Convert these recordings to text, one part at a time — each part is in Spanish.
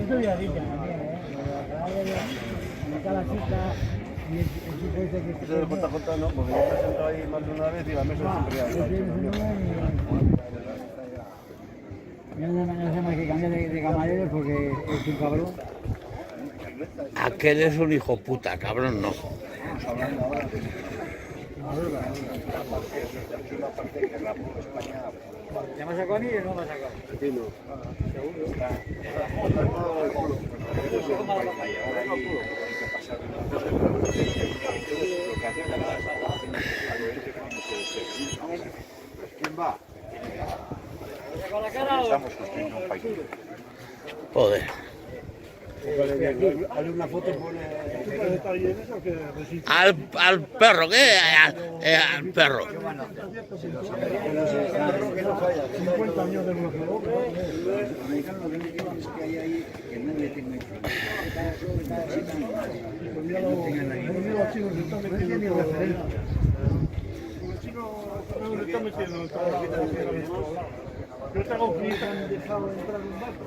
Esto ya dice también, en cada cita y el tipo dice que... Eso de JJ no, porque yo me he sentado ahí más de una vez y la mesa siempre ya está hecha. No sé más que cambiar de camareros porque es un cabrón. Aquel es un hijo puta, cabrón, no. ¿Llamas a Connie o no vas a Connie? Sí, no. ¿Quién va? ¿Con la cara o...? Joder. Hazle una foto, pone... Al perro, ¿qué? Al perro. 50 años de bloqueo. Yo tengo un cliente que me han dejado entrar en un barco.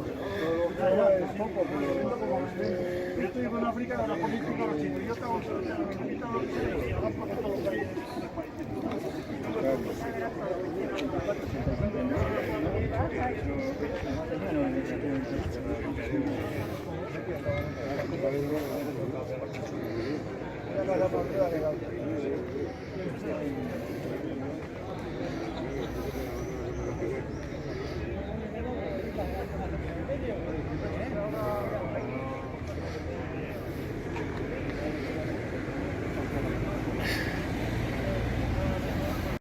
Yo estoy en África, la política los chinos. Yo tengo